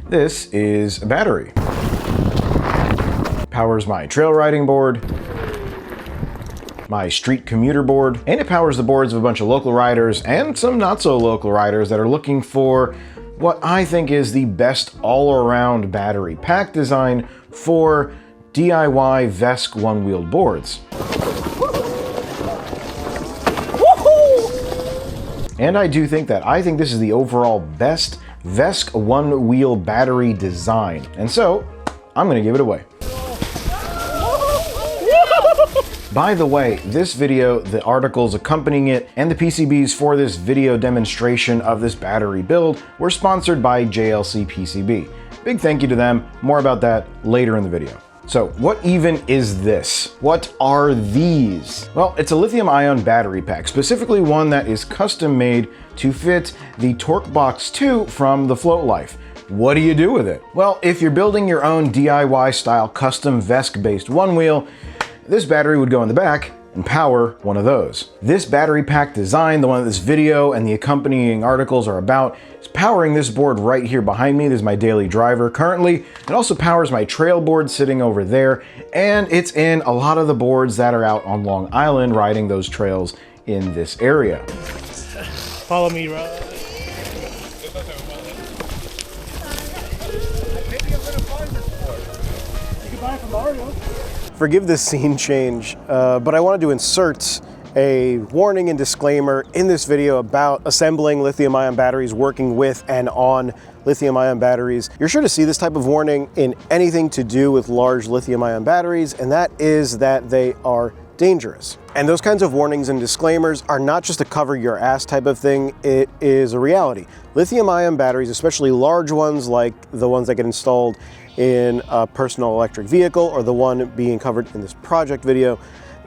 This is a battery. Powers my trail riding board, my street commuter board, and it powers the boards of a bunch of local riders and some not so local riders that are looking for what I think is the best all-around battery pack design for DIY VESC one-wheeled boards. And I do think that. I think this is the overall best VESC one-wheel battery design. And so, I'm gonna give it away. By the way, this video, the articles accompanying it, and the PCBs for this video demonstration of this battery build were sponsored by JLC PCB. Big thank you to them. More about that later in the video. So what even is this? What are these? Well, it's a lithium-ion battery pack, specifically one that is custom made to fit the TorqueBox 2 from the Float Life. What do you do with it? Well, if you're building your own DIY style custom VESC-based one wheel, this battery would go in the back and power one of those. This battery pack design, the one that this video and the accompanying articles are about, is powering this board right here behind me. This is my daily driver currently. It also powers my trail board sitting over there, and it's in a lot of the boards that are out on Long Island riding those trails in this area. Follow me, Rob. Maybe I'm gonna find this board. You can buy it from Mario. Forgive this scene change, but I wanted to insert a warning and disclaimer in this video about assembling lithium-ion batteries, working with and on lithium-ion batteries. You're sure to see this type of warning in anything to do with large lithium-ion batteries, and that is that they are dangerous. And those kinds of warnings and disclaimers are not just a cover your ass type of thing, it is a reality. Lithium-ion batteries, especially large ones like the ones that get installed in a personal electric vehicle or the one being covered in this project video,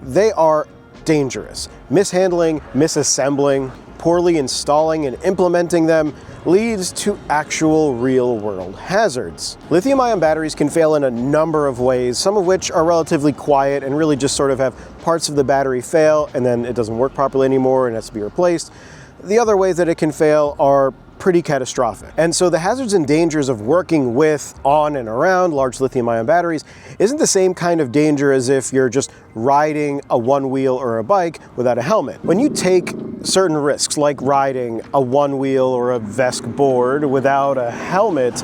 they are dangerous. Mishandling, misassembling, poorly installing and implementing them leads to actual real-world hazards. Lithium-ion batteries can fail in a number of ways, some of which are relatively quiet and really just sort of have parts of the battery fail and then it doesn't work properly anymore and has to be replaced. The other ways that it can fail are pretty catastrophic. And so the hazards and dangers of working with, on, and around large lithium-ion batteries isn't the same kind of danger as if you're just riding a one-wheel or a bike without a helmet. When you take certain risks, like riding a one-wheel or a VESC board without a helmet,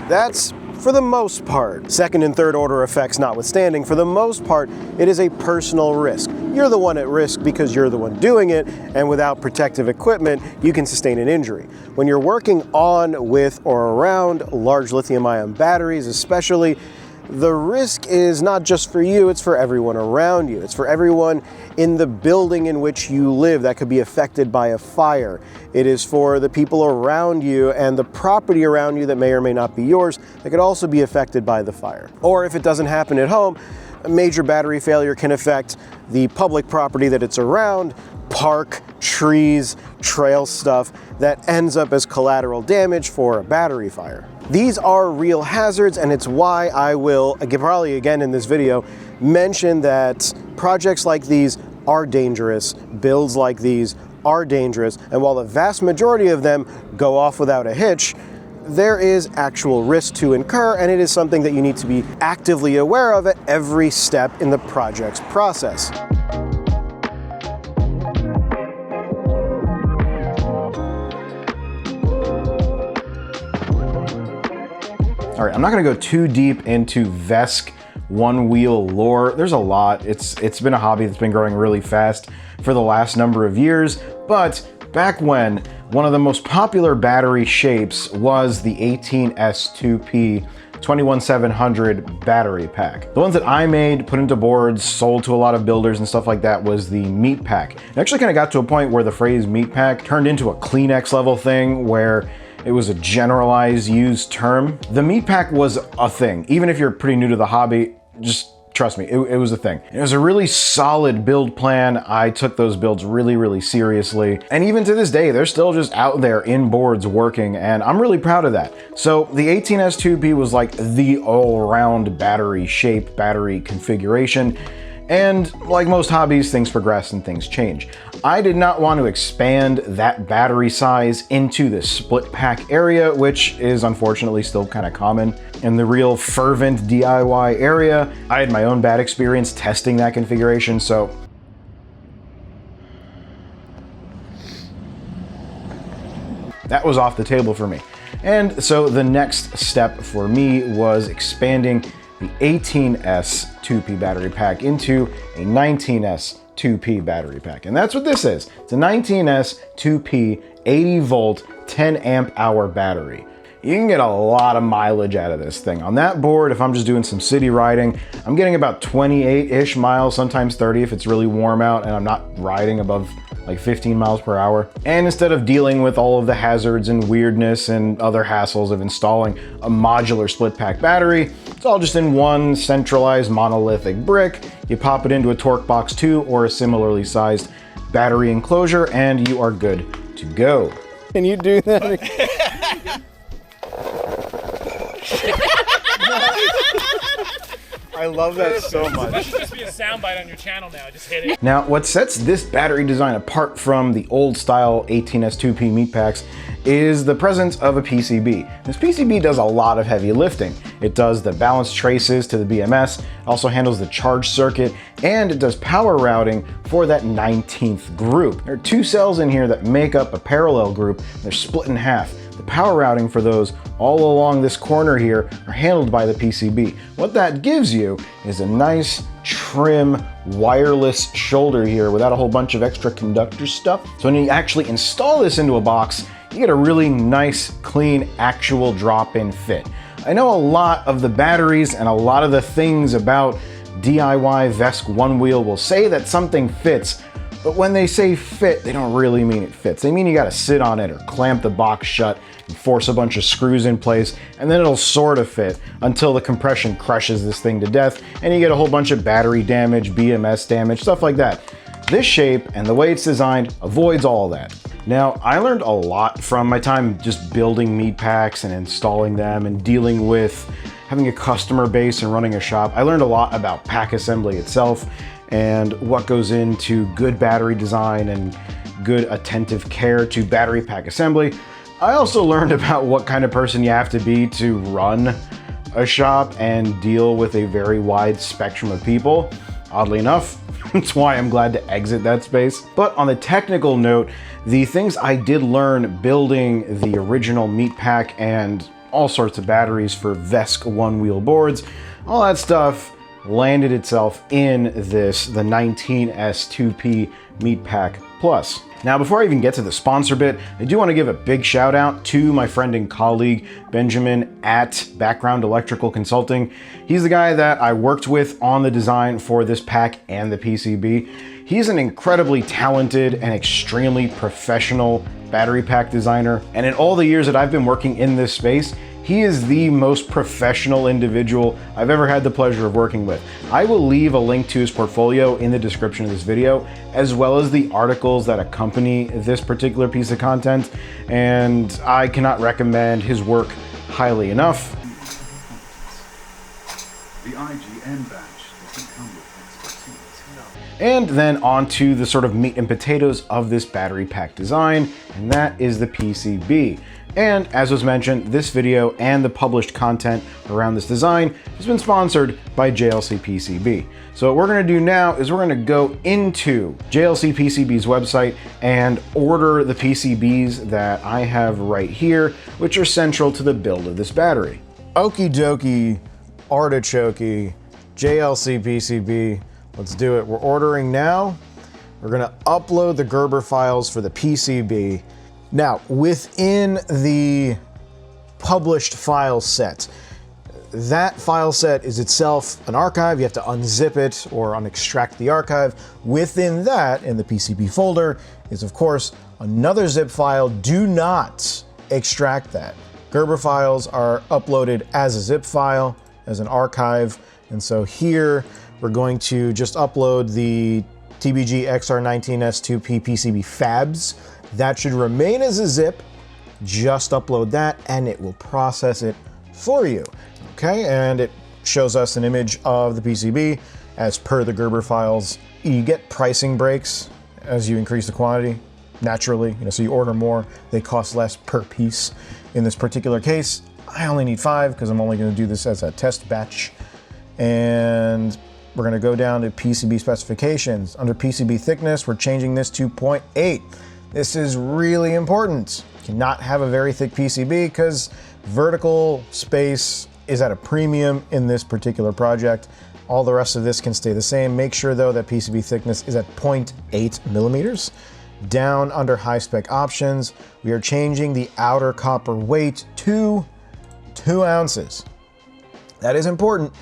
that's, for the most part, second and third order effects notwithstanding, for the most part, it is a personal risk. You're the one at risk because you're the one doing it, and without protective equipment, you can sustain an injury. When you're working on, with, or around large lithium-ion batteries especially, the risk is not just for you, it's for everyone around you. It's for everyone in the building in which you live that could be affected by a fire. It is for the people around you and the property around you that may or may not be yours that could also be affected by the fire. Or if it doesn't happen at home, a major battery failure can affect the public property that it's around, park, trees, trail stuff that ends up as collateral damage for a battery fire. These are real hazards, and it's why I will, probably again in this video, mention that projects like these are dangerous, builds like these are dangerous, and while the vast majority of them go off without a hitch, there is actual risk to incur, and it is something that you need to be actively aware of at every step in the project's process. All right, I'm not gonna go too deep into VESC one-wheel lore. There's a lot. It's been a hobby that's been growing really fast for the last number of years, but back when, one of the most popular battery shapes was the 18S2P 21700 battery pack. The ones that I made, put into boards, sold to a lot of builders and stuff like that was the meat pack. It actually kind of got to a point where the phrase meat pack turned into a Kleenex level thing where it was a generalized used term. The meat pack was a thing. Even if you're pretty new to the hobby, just trust me, it was a thing. It was a really solid build plan. I took those builds really, really seriously. And even to this day, they're still just out there in boards working, and I'm really proud of that. So the 18S2P was like the all-around battery shape, battery configuration. And like most hobbies, things progress and things change. I did not want to expand that battery size into the split pack area, which is unfortunately still kind of common in the real fervent DIY area. I had my own bad experience testing that configuration, so that was off the table for me. And so the next step for me was expanding the 18S 2P battery pack into a 19S 2P battery pack. And that's what this is. It's a 19S 2P 80 volt 10 amp hour battery. You can get a lot of mileage out of this thing. On that board, if I'm just doing some city riding, I'm getting about 28-ish miles, sometimes 30 if it's really warm out and I'm not riding above like 15 miles per hour. And instead of dealing with all of the hazards and weirdness and other hassles of installing a modular split pack battery, it's all just in one centralized monolithic brick. You pop it into a Torque Box 2 or a similarly sized battery enclosure and you are good to go. Can you do that? I love that so much. That should just be a soundbite on your channel now. Just hit it. Now, what sets this battery design apart from the old style 18S 2P meat packs is the presence of a PCB. This PCB does a lot of heavy lifting. It does the balance traces to the BMS, also handles the charge circuit, and it does power routing for that 19th group. There are two cells in here that make up a parallel group. They're split in half. The power routing for those all along this corner here are handled by the PCB. What that gives you is a nice, trim, wireless shoulder here without a whole bunch of extra conductor stuff. So when you actually install this into a box, you get a really nice, clean, actual drop-in fit. I know a lot of the batteries and a lot of the things about DIY VESC Onewheel will say that something fits, but when they say fit, they don't really mean it fits. They mean you gotta sit on it or clamp the box shut and force a bunch of screws in place, and then it'll sort of fit until the compression crushes this thing to death and you get a whole bunch of battery damage, BMS damage, stuff like that. This shape and the way it's designed avoids all of that. Now, I learned a lot from my time just building meat packs and installing them and dealing with having a customer base and running a shop. I learned a lot about pack assembly itself and what goes into good battery design and good attentive care to battery pack assembly. I also learned about what kind of person you have to be to run a shop and deal with a very wide spectrum of people. Oddly enough, that's why I'm glad to exit that space. But on the technical note, the things I did learn building the original meat pack and all sorts of batteries for VESC Onewheel boards, all that stuff landed itself in the 19S 2P Meat Pack Plus. Now, before I even get to the sponsor bit, I do want to give a big shout out to my friend and colleague, Benjamin at Background Electrical Consulting. He's the guy that I worked with on the design for this pack and the PCB. He's an incredibly talented and extremely professional battery pack designer. And in all the years that I've been working in this space, he is the most professional individual I've ever had the pleasure of working with. I will leave a link to his portfolio in the description of this video, as well as the articles that accompany this particular piece of content, and I cannot recommend his work highly enough. The IGN badge doesn't come with expertise. And then on to the sort of meat and potatoes of this battery pack design, and that is the PCB. And as was mentioned, this video and the published content around this design has been sponsored by JLC PCB. So what we're gonna do now is we're gonna go into JLC PCB's website and order the PCBs that I have right here, which are central to the build of this battery. Okie dokie, artichoke, JLC PCB, let's do it. We're ordering now. We're gonna upload the Gerber files for the PCB. Now, within the published file set, that file set is itself an archive. You have to unzip it or unextract the archive. Within that, in the PCB folder, is of course another zip file. Do not extract that. Gerber files are uploaded as a zip file, as an archive. And so here, we're going to just upload the TBG XR 19S 2P PCB fabs. That should remain as a zip. Just upload that and it will process it for you. Okay, and it shows us an image of the PCB as per the Gerber files. You get pricing breaks as you increase the quantity, naturally, so you order more, they cost less per piece. In this particular case, I only need 5 because I'm only going to do this as a test batch. And we're going to go down to PCB specifications. Under PCB thickness, we're changing this to 0.8. This is really important. You cannot have a very thick PCB because vertical space is at a premium in this particular project. All the rest of this can stay the same. Make sure though that PCB thickness is at 0.8 millimeters. Down under high spec options, we are changing the outer copper weight to 2 ounces. That is important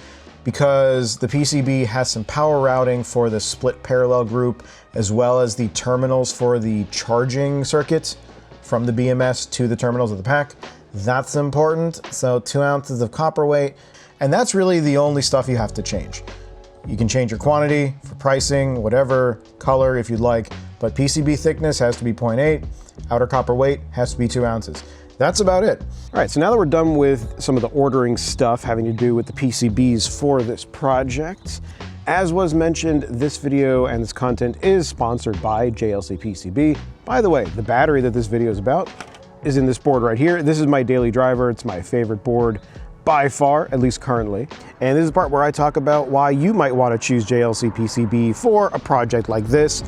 because the PCB has some power routing for the split parallel group, as well as the terminals for the charging circuit from the BMS to the terminals of the pack. That's important. So 2 ounces of copper weight. And that's really the only stuff you have to change. You can change your quantity for pricing, whatever color if you'd like, but PCB thickness has to be 0.8, outer copper weight has to be 2 ounces. That's about it. All right, so now that we're done with some of the ordering stuff having to do with the PCBs for this project, as was mentioned, this video and this content is sponsored by JLC PCB. By the way, the battery that this video is about is in this board right here. This is my daily driver. It's my favorite board by far, at least currently. And this is the part where I talk about why you might want to choose JLC PCB for a project like this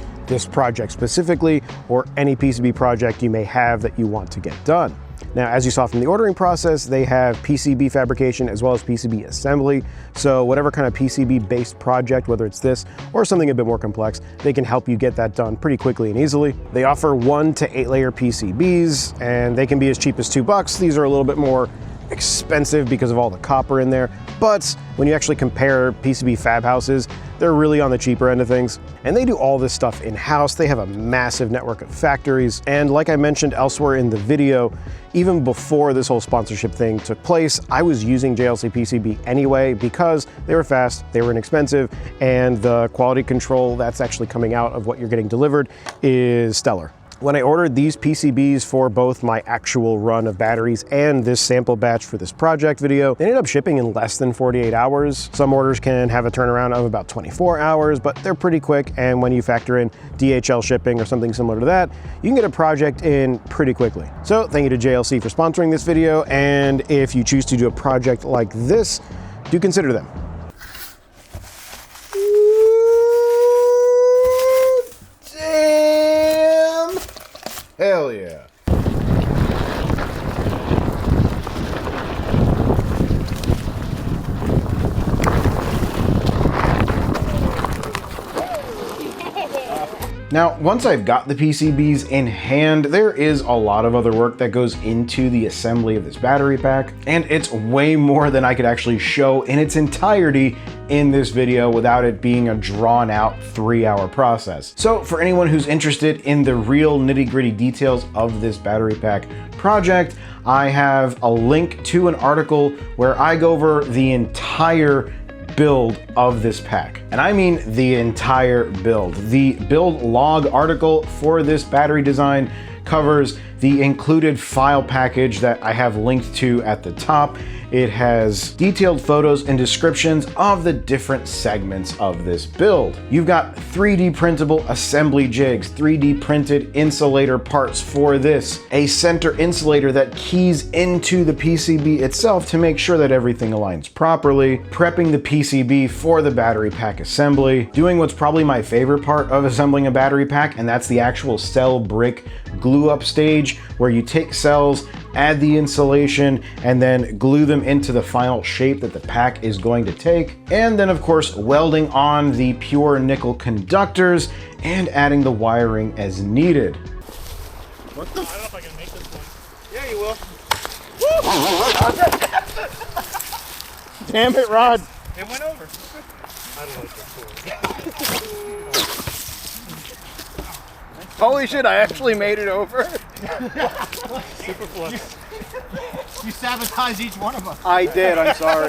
project specifically, or any PCB project you may have that you want to get done. Now, as you saw from the ordering process, they have PCB fabrication as well as PCB assembly. So whatever kind of PCB-based project, whether it's this or something a bit more complex, they can help you get that done pretty quickly and easily. They offer 1 to 8 layer PCBs, and they can be as cheap as $2. These are a little bit more expensive because of all the copper in there, but when you actually compare PCB fab houses, they're really on the cheaper end of things. And they do all this stuff in-house. They have a massive network of factories. And like I mentioned elsewhere in the video, even before this whole sponsorship thing took place, I was using JLC PCB anyway because they were fast, they were inexpensive, and the quality control that's actually coming out of what you're getting delivered is stellar. When I ordered these PCBs for both my actual run of batteries and this sample batch for this project video, they ended up shipping in less than 48 hours. Some orders can have a turnaround of about 24 hours, but they're pretty quick. And when you factor in DHL shipping or something similar to that, you can get a project in pretty quickly. So thank you to JLC for sponsoring this video. And if you choose to do a project like this, do consider them. Hell yeah. Now, once I've got the PCBs in hand, there is a lot of other work that goes into the assembly of this battery pack, and it's way more than I could actually show in its entirety in this video without it being a drawn out 3-hour process. So for anyone who's interested in the real nitty-gritty details of this battery pack project, I have a link to an article where I go over the entire build of this pack. And I mean the entire build. The build log article for this battery design covers the included file package that I have linked to at the top. It has detailed photos and descriptions of the different segments of this build. You've got 3D printable assembly jigs, 3D printed insulator parts for this, a center insulator that keys into the PCB itself to make sure that everything aligns properly, prepping the PCB for the battery pack assembly, doing what's probably my favorite part of assembling a battery pack, and that's the actual cell brick glue up stage, where you take cells, add the insulation, and then glue them into the final shape that the pack is going to take. And then of course, welding on the pure nickel conductors and adding the wiring as needed. What the? I don't know if I can make this one. Yeah, you will. Woo! Damn it, Rod. It went over. I don't like this tool. Holy shit, I actually made it over. Super flux. You sabotage each one of us. I did, I'm sorry.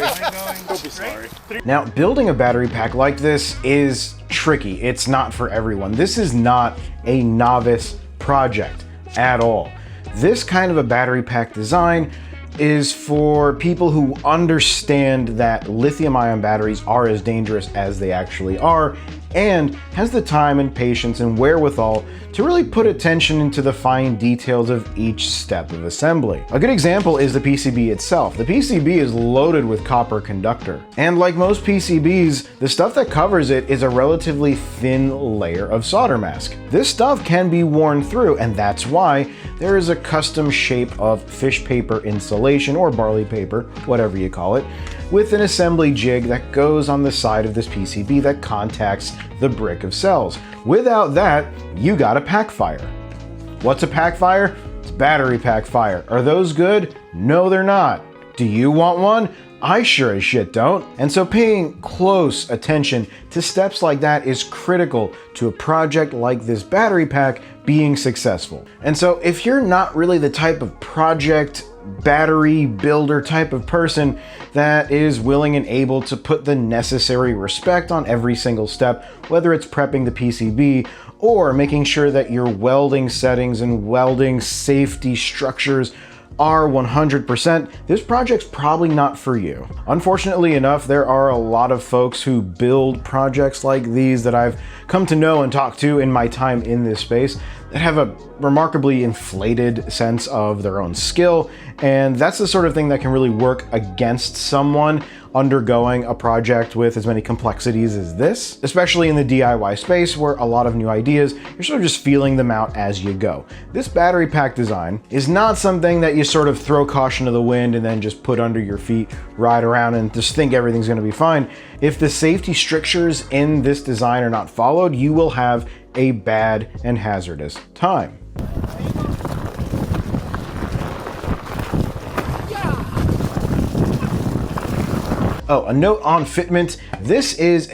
Don't be sorry. Now, building a battery pack like this is tricky. It's not for everyone. This is not a novice project at all. This kind of a battery pack design, is for people who understand that lithium-ion batteries are as dangerous as they actually are, and has the time and patience and wherewithal to really put attention into the fine details of each step of assembly. A good example is the PCB itself. The PCB is loaded with copper conductor, and like most PCBs, the stuff that covers it is a relatively thin layer of solder mask. This stuff can be worn through, and that's why there is a custom shape of fish paper insulation, or barley paper, whatever you call it, with an assembly jig that goes on the side of this PCB that contacts the brick of cells. Without that, you got a pack fire. What's a pack fire? It's battery pack fire. Are those good? No, they're not. Do you want one? I sure as shit don't. And so paying close attention to steps like that is critical to a project like this battery pack being successful. And so if you're not really the type of project battery builder type of person that is willing and able to put the necessary respect on every single step, whether it's prepping the PCB or making sure that your welding settings and welding safety structures are 100%, this project's probably not for you. Unfortunately enough, there are a lot of folks who build projects like these that I've come to know and talk to in my time in this space that have a remarkably inflated sense of their own skill, and that's the sort of thing that can really work against someone undergoing a project with as many complexities as this, especially in the DIY space where a lot of new ideas, you're sort of just feeling them out as you go. This battery pack design is not something that you sort of throw caution to the wind and then just put under your feet, ride around and just think everything's gonna be fine. If the safety strictures in this design are not followed, you will have a bad and hazardous time. Oh, a note on fitment. This is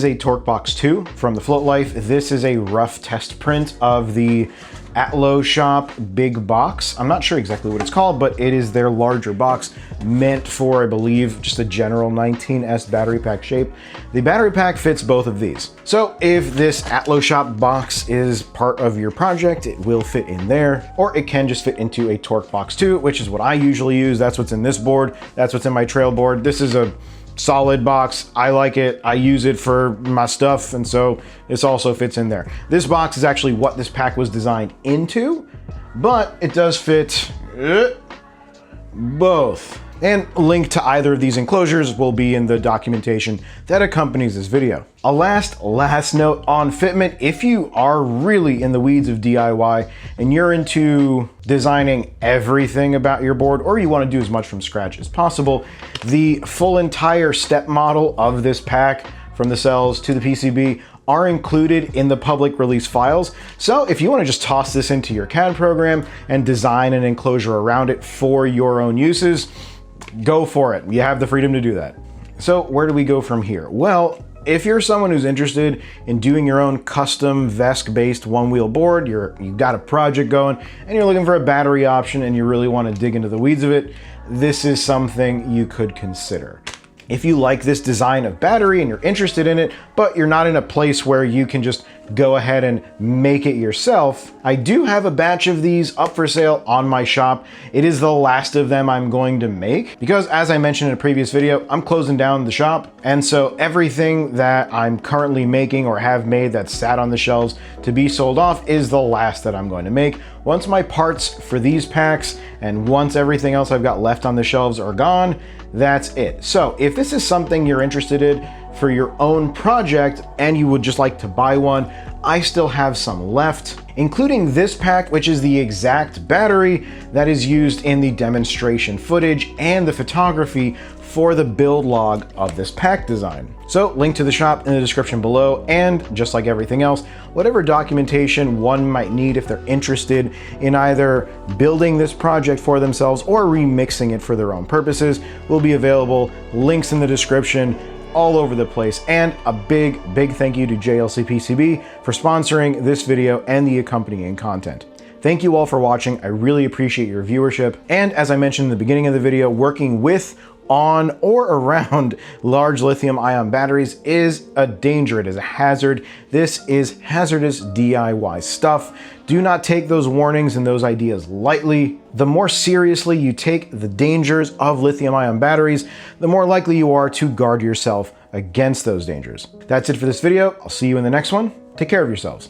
a Torque Box 2 from the Float Life. This is a rough test print of the Atlo Shop big box. I'm not sure exactly what it's called, but it is their larger box meant for, I believe, just a general 19S battery pack shape. The battery pack fits both of these. So if this Atlo Shop box is part of your project, it will fit in there, or it can just fit into a Torque Box 2, which is what I usually use. That's what's in this board. That's what's in my trail board. This is a solid box. I like it. I use it for my stuff, and so this also fits in there. This box is actually what this pack was designed into, but it does fit both. And a link to either of these enclosures will be in the documentation that accompanies this video. A last note on fitment. If you are really in the weeds of DIY and you're into designing everything about your board, or you want to do as much from scratch as possible, the full entire step model of this pack from the cells to the PCB are included in the public release files. So if you want to just toss this into your CAD program and design an enclosure around it for your own uses, go for it. You have the freedom to do that. So where do we go from here? Well, if you're someone who's interested in doing your own custom VESC-based one-wheel board, you've got a project going and you're looking for a battery option and you really want to dig into the weeds of it, this is something you could consider. If you like this design of battery and you're interested in it, but you're not in a place where you can just go ahead and make it yourself, I do have a batch of these up for sale on my shop. It is the last of them I'm going to make because, as I mentioned in a previous video, I'm closing down the shop. And so everything that I'm currently making or have made that's sat on the shelves to be sold off is the last that I'm going to make. Once my parts for these packs and once everything else I've got left on the shelves are gone, that's it. So if this is something you're interested in for your own project and you would just like to buy one, I still have some left, including this pack, which is the exact battery that is used in the demonstration footage and the photography for the build log of this pack design. So link to the shop in the description below, and just like everything else, whatever documentation one might need if they're interested in either building this project for themselves or remixing it for their own purposes will be available. Links in the description all over the place. And a big thank you to JLC PCB for sponsoring this video and the accompanying content. Thank you all for watching. I really appreciate your viewership. And as I mentioned in the beginning of the video, working with on or around large lithium-ion batteries is a danger. It is a hazard. This is hazardous DIY stuff. Do not take those warnings and those ideas lightly. The more seriously you take the dangers of lithium-ion batteries, the more likely you are to guard yourself against those dangers. That's it for this video. I'll see you in the next one. Take care of yourselves.